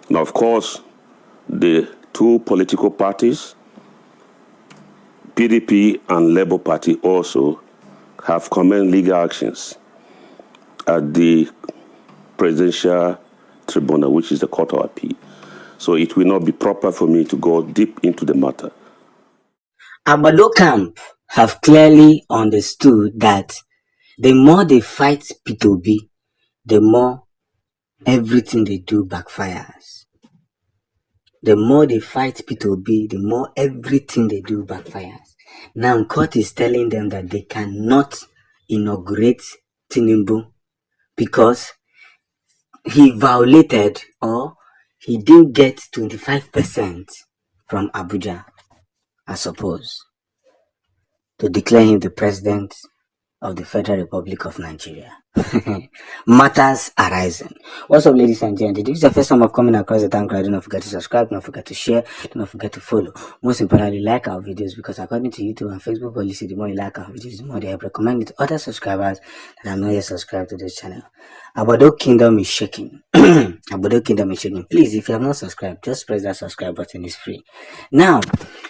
Now, of course, the two political parties, PDP and Labour Party, also have commenced legal actions at the Presidential Tribunal, which is the Court of Appeal. So it will not be proper for me to go deep into the matter. Agbado camp have clearly understood that the more they fight P2B, the more everything they do backfires. The more they fight P2B, the more everything they do backfires. Now, Cøûrt is telling them that they cannot inaugurate Tinubu because he violated or he didn't get 25% from Abuja, I suppose, to declare him the president of the Federal Republic of Nigeria. Matters arising. What's up, ladies and gentlemen? If this is the first time of coming across the time, do not forget to subscribe, do not forget to share, do not forget to follow. Most importantly, like our videos, because according to YouTube and Facebook policy, the more you like our videos, the more they help recommend it to other subscribers that are not yet subscribed to this channel. Agbado Kingdom is shaking. Agbado Kingdom is shaking. Please, if you have not subscribed, just press that subscribe button. It's free. Now,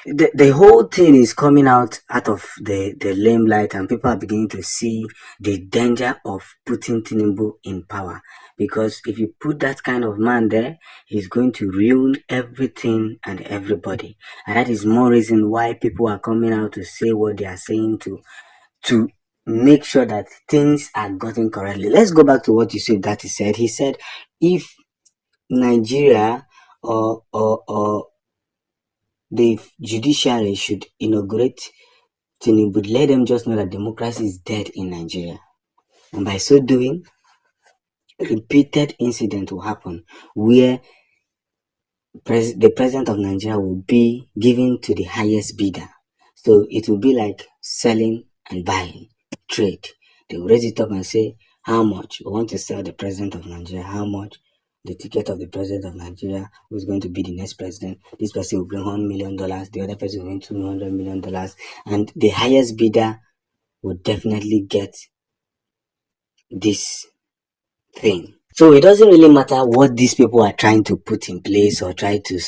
the whole thing is coming out of the limelight, and people are beginning to see the danger of putting Tinubu in power. Because if you put that kind of man there, he's going to ruin everything and everybody. And that is more reason why people are coming out to say what they are saying to make sure that things are gotten correctly. Let's go back to what Yusuf Dati said. He said, if Nigeria or the judiciary should inaugurate Tinubu, let them just know that democracy is dead in Nigeria. And by so doing, repeated incidents will happen where the president of Nigeria will be given to the highest bidder. So it will be like selling and buying, trade. They will raise it up and say, how much? We want to sell the president of Nigeria, how much? The ticket of the president of Nigeria, who is going to be the next president. This person will bring $1 million, the other person will bring $200 million, and the highest bidder will definitely get this thing. So it doesn't really matter what these people are trying to put in place or try to,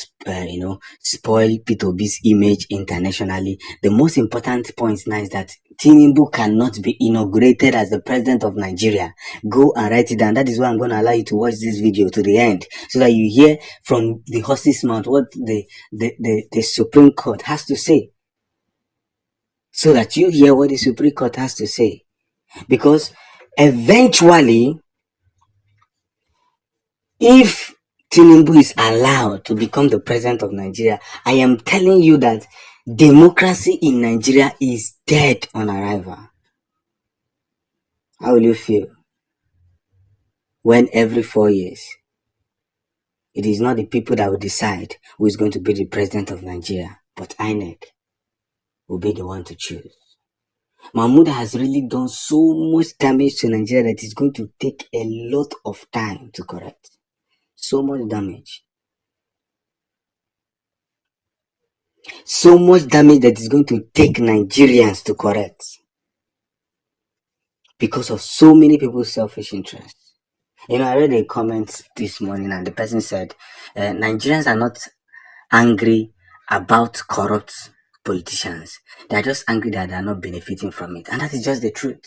spoil P2B's image internationally. The most important point now is that Tinubu cannot be inaugurated as the president of Nigeria. Go and write it down. That is why I'm going to allow you to watch this video to the end, so that you hear from the horse's mouth what the Supreme Court has to say. So that you hear what the Supreme Court has to say. Because eventually, if Tinubu is allowed to become the president of Nigeria, I am telling you that democracy in Nigeria is dead on arrival. How will you feel when every 4 years, it is not the people that will decide who is going to be the president of Nigeria, but INEC will be the one to choose? Mahmoud has really done so much damage to Nigeria that it's going to take a lot of time to correct. So much damage. So much damage that is going to take Nigerians to correct. Because of so many people's selfish interests. I read a comment this morning and the person said, Nigerians are not angry about corrupt politicians. They are just angry that they are not benefiting from it. And that is just the truth.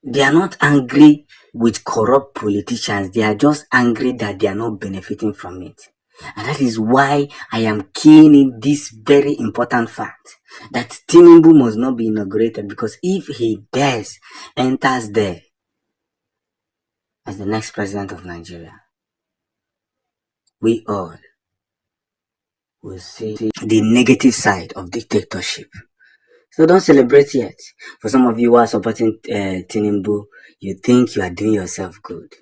They are not angry with corrupt politicians. They are just angry that they are not benefiting from it. And that is why I am keying in this very important fact that Tinubu must not be inaugurated, because if he enters there as the next president of Nigeria, we all will see the negative side of dictatorship. So don't celebrate yet. For some of you who are supporting Tinubu, you think you are doing yourself good.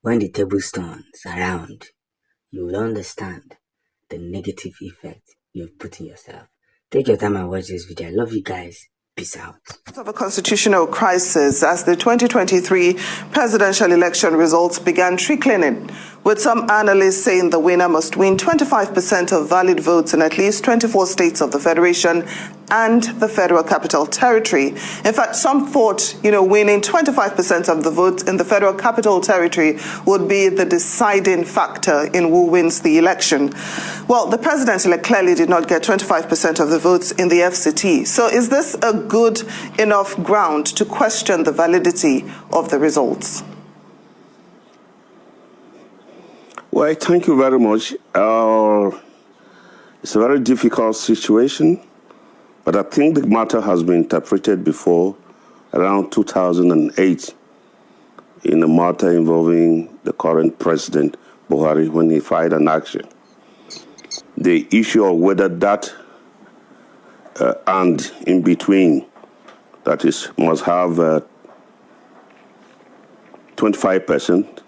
When the table turns around, you will understand the negative effect you've put in yourself. Take your time and watch this video. I love you guys. Peace out. Of a constitutional crisis as the 2023 presidential election results began trickling in, with some analysts saying the winner must win 25% of valid votes in at least 24 states of the Federation and the Federal Capital Territory. In fact, some thought, winning 25% of the votes in the Federal Capital Territory would be the deciding factor in who wins the election. Well, the president-elect clearly did not get 25% of the votes in the FCT. So is this a good enough ground to question the validity of the results? Well, thank you very much. It's a very difficult situation, but I think the matter has been interpreted before, around 2008, in a matter involving the current president, Buhari, when he filed an action. The issue of whether that and in between, that is, must have 25%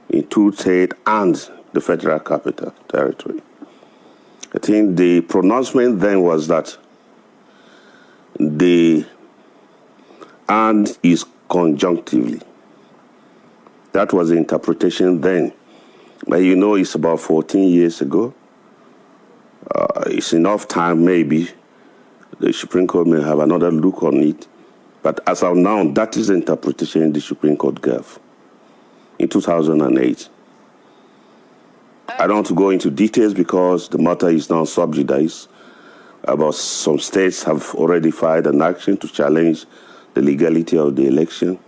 in two states and the Federal Capital Territory. I think the pronouncement then was that the and is conjunctively. That was the interpretation then. But it's about 14 years ago. It's enough time, maybe. The Supreme Court may have another look on it. But as of now, that is the interpretation the Supreme Court gave in 2008. I don't want to go into details because the matter is now sub judice. About some states have already filed an action to challenge the legality of the election.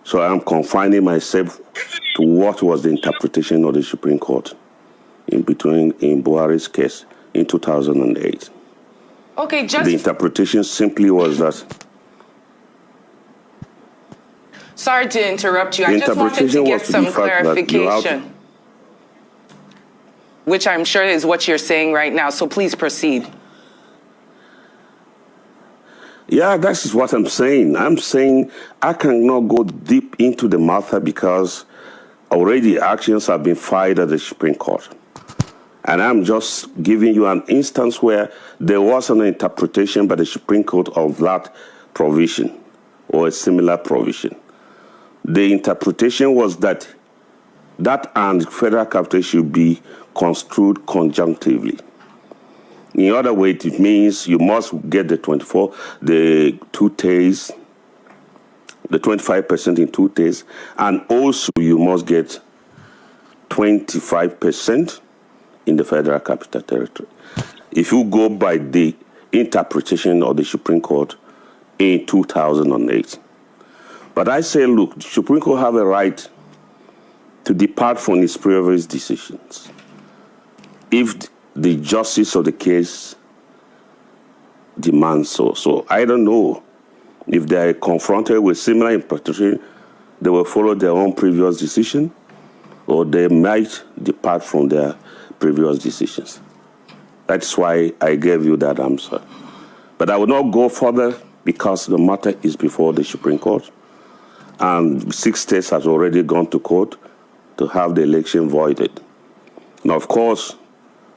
So I'm confining myself to what was the interpretation of the Supreme Court in Buhari's case in 2008. Okay, the interpretation simply was that. Sorry to interrupt you. I just wanted to get some clarification, which I'm sure is what you're saying right now. So please proceed. Yeah, that's what I'm saying. I'm saying I cannot go deep into the matter because already actions have been filed at the Supreme Court. And I'm just giving you an instance where there was an interpretation by the Supreme Court of that provision or a similar provision. The interpretation was that and federal capital should be construed conjunctively. In other words, it means you must get the 25% in 2 days, and also you must get 25% in the Federal Capital Territory. If you go by the interpretation of the Supreme Court in 2008. But I say, look, the Supreme Court have a right to depart from its previous decisions if the justice of the case demands so. So I don't know if they are confronted with similar interpretation, they will follow their own previous decision, or they might depart from their previous decisions. That's why I gave you that answer. But I will not go further because the matter is before the Supreme Court, and 6 states has already gone to court to have the election voided. Now, of course,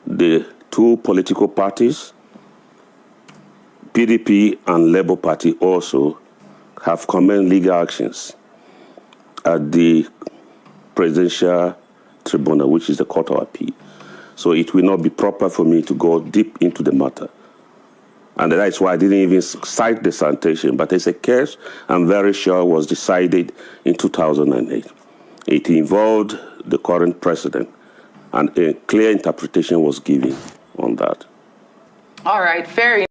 the 2 political parties, PDP and Labour Party, also have commenced legal actions at the Presidential Tribunal, which is the Court of Appeal. So it will not be proper for me to go deep into the matter. And that's why I didn't even cite the citation. But it's a case I'm very sure was decided in 2008. It involved the current president, and a clear interpretation was given on that. All right, fair enough.